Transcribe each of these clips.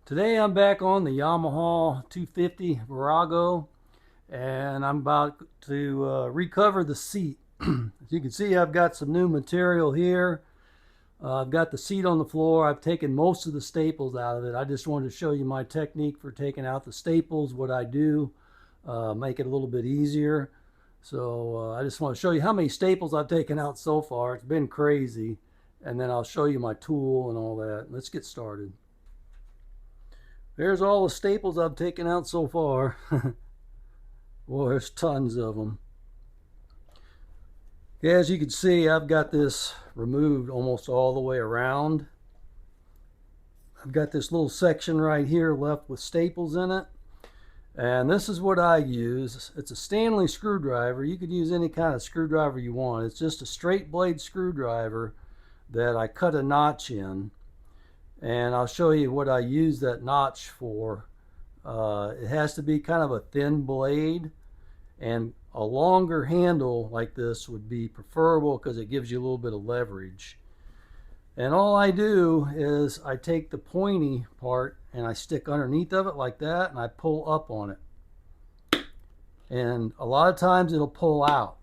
Today I'm back on the Yamaha 250 Virago, and I'm about to recover the seat. As you can see, I've got some new material here. I've got the seat on the floor. I've taken most of the staples out of it. I just wanted to show you my technique for taking out the staples, what I do, make it a little bit easier. So I just want to show you how many staples I've taken out so far. It's been crazy. And then I'll show you my tool and all that. Let's get started. There's all the staples I've taken out so far. Boy, there's tons of them. As you can see, I've got this removed almost all the way around. I've got this little section right here left with staples in it. And this is what I use. It's a Stanley screwdriver. You could use any kind of screwdriver you want. It's just a straight blade screwdriver that I cut a notch in. And I'll show you what I use that notch for. It has to be kind of a thin blade, and a longer handle like this would be preferable because it gives you a little bit of leverage. And all I do is I take the pointy part and I stick underneath of it like that, and I pull up on it. And a lot of times it'll pull out.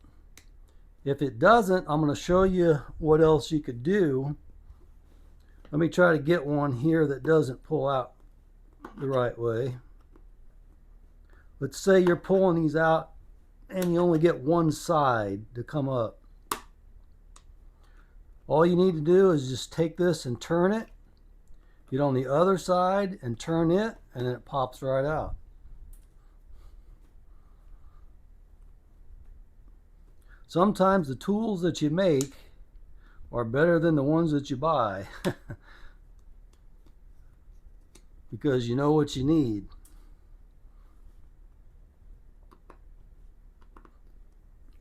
If it doesn't, I'm going to show you what else you could do. Let me try to get one here that doesn't pull out the right way. Let's say you're pulling these out and you only get one side to come up. All you need to do is just take this and turn it, get on the other side and turn it, and then it pops right out. Sometimes the tools that you make are better than the ones that you buy because you know what you need.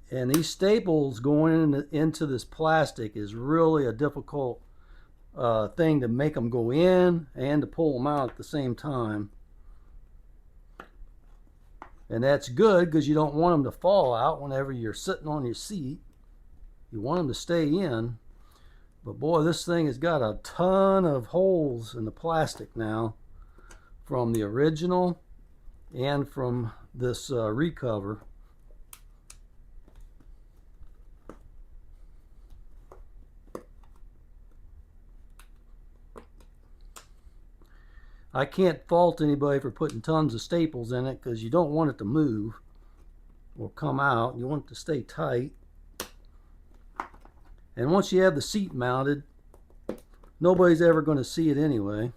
And these staples going into this plastic is really a difficult thing to make them go in and to pull them out at the same time. And that's good because you don't want them to fall out whenever you're sitting on your seat. You want them to stay in. But boy, this thing has got a ton of holes in the plastic now from the original and from this recover. I can't fault anybody for putting tons of staples in it because you don't want it to move or come out. You want it to stay tight. And once you have the seat mounted, nobody's ever going to see it anyway.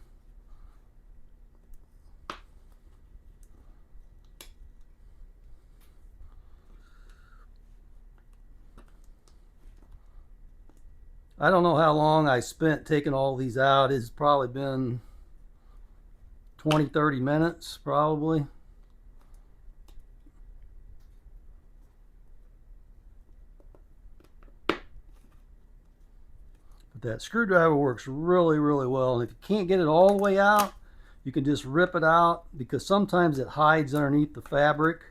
I don't know how long I spent taking all these out. It's probably been 20-30 minutes probably. That screwdriver works really well, and if you can't get it all the way out, you can just rip it out because sometimes it hides underneath the fabric,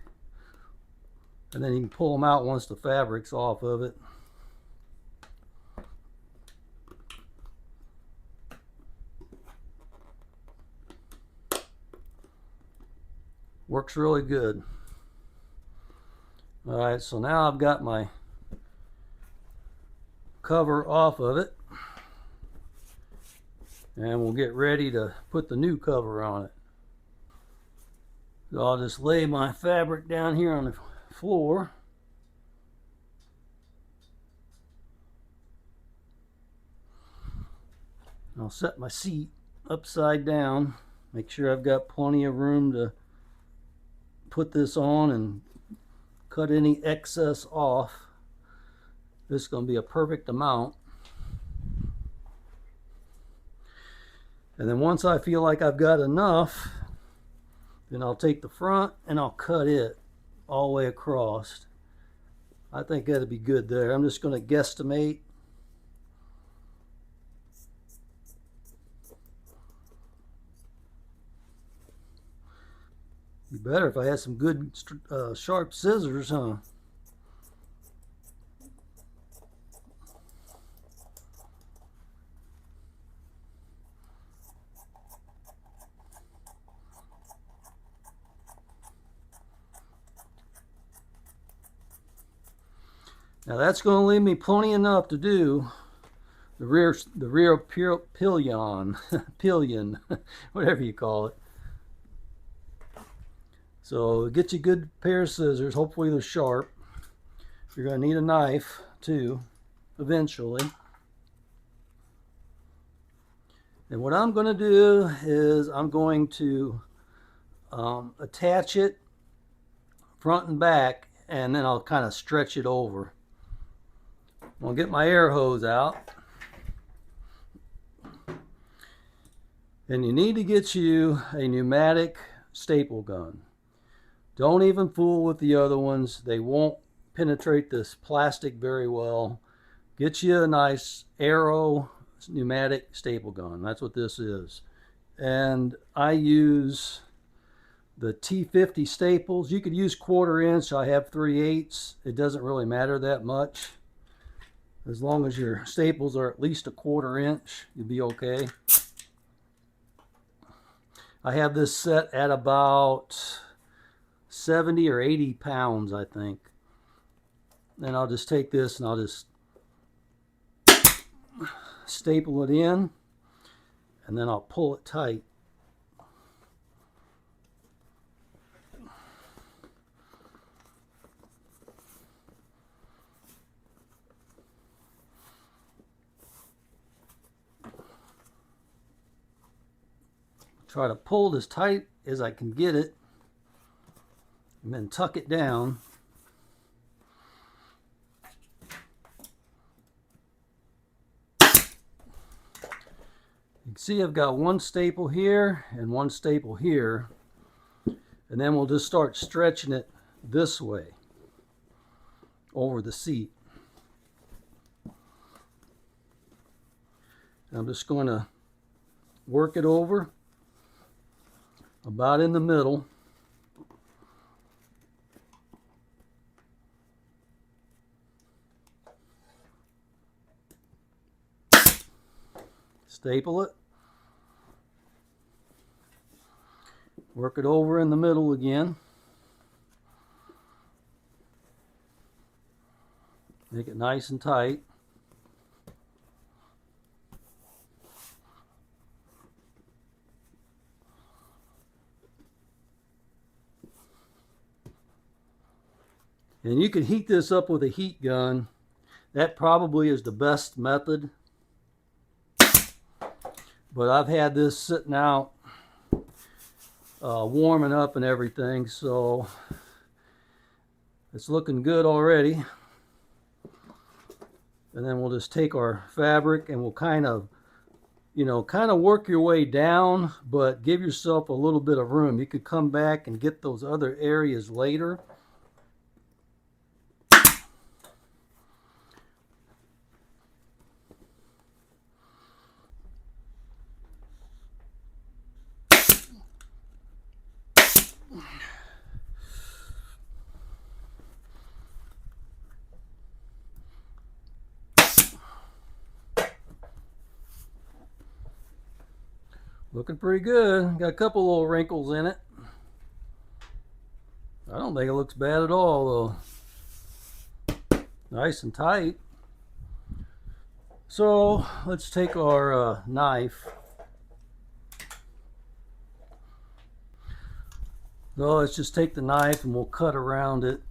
and then you can pull them out once the fabric's off of it. Works really good. Alright, so now I've got my cover off of it, and we'll get ready to put the new cover on it. So I'll just lay my fabric down here on the floor. I'll set my seat upside down, make sure I've got plenty of room to put this on and cut any excess off. This is going to be a perfect amount. And then once I feel like I've got enough, then I'll take the front and I'll cut it all the way across. I think that'd be good there. I'm just going to guesstimate. Be better if I had some good sharp scissors, huh? Now that's going to leave me plenty enough to do the rear pillion, pillion, whatever you call it. So get you a good pair of scissors. Hopefully they're sharp. You're going to need a knife too, eventually. And what I'm going to do is I'm going to attach it front and back, and then I'll kind of stretch it over. I'll get my air hose out. And you need to get you a pneumatic staple gun. Don't even fool with the other ones. They won't penetrate this plastic very well. Get you a nice Arrow pneumatic staple gun. That's what this is. And I use the T50 staples. You could use 1/4 inch. I have 3/8. It doesn't really matter that much. As long as your staples are at least a 1/4 inch, you'll be okay. I have this set at about 70 or 80 pounds, I think. Then I'll just take this and I'll just staple it in, and then I'll pull it tight. Try to pull it as tight as I can get it, and then tuck it down. You can see I've got one staple here and one staple here, and then we'll just start stretching it this way over the seat. And I'm just going to work it over about in the middle. Staple it. Work it over in the middle again. Make it nice and tight. And you can heat this up with a heat gun. That probably is the best method. But I've had this sitting out warming up and everything, so it's looking good already. And then we'll just take our fabric and we'll kind of work your way down, but give yourself a little bit of room. You could come back and get those other areas later. Looking pretty good. Got a couple little wrinkles in it. I don't think it looks bad at all though. Nice and tight. So let's take our knife. So let's just take the knife and we'll cut around it.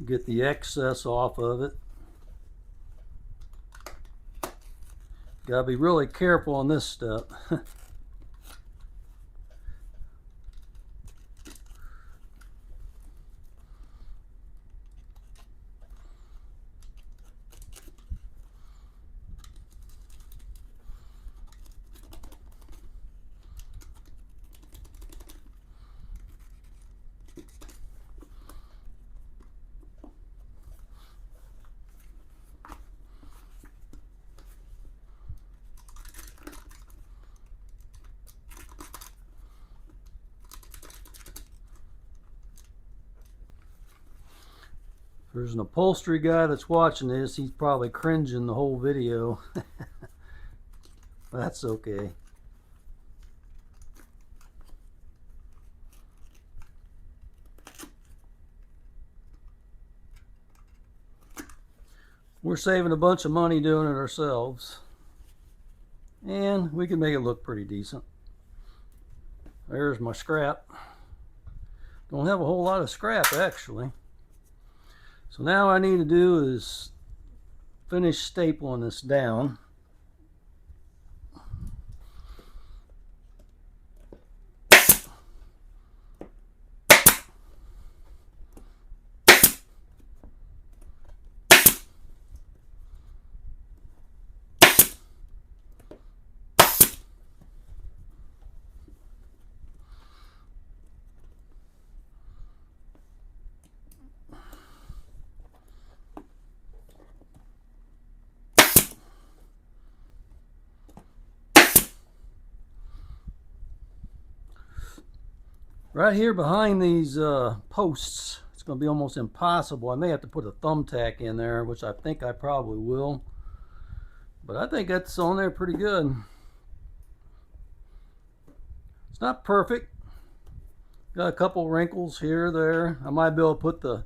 Get the excess off of it. Gotta be really careful on this step. If there's an upholstery guy that's watching this, he's probably cringing the whole video. That's okay. We're saving a bunch of money doing it ourselves, and we can make it look pretty decent. There's my scrap. Don't have a whole lot of scrap actually. So now what I need to do is finish stapling this down. Right here behind these posts, it's going to be almost impossible. I may have to put a thumbtack in there, which I think I probably will. But I think that's on there pretty good. It's not perfect. Got a couple wrinkles here, there. I might be able to put the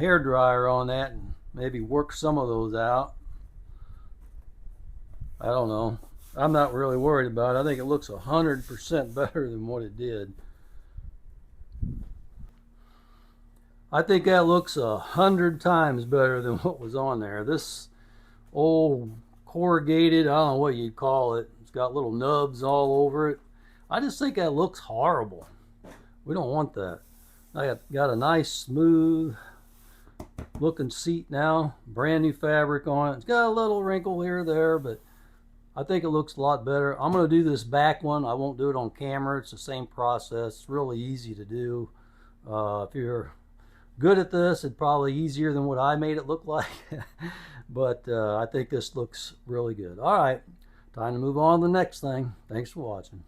hair dryer on that and maybe work some of those out. I don't know. I'm not really worried about it. I think it looks 100% better than what it did. I think that looks 100 times better than what was on there. This old corrugated, I don't know what you'd call it. It's got little nubs all over it. I just think that looks horrible. We don't want that. I got a nice smooth looking seat now. Brand new fabric on it. It's got a little wrinkle here or there, but I think it looks a lot better. I'm going to do this back one. I won't do it on camera. It's the same process. It's really easy to do. If you're good at this, it's probably easier than what I made it look like. But I think this looks really good. All right, time to move on to the next thing. Thanks for watching.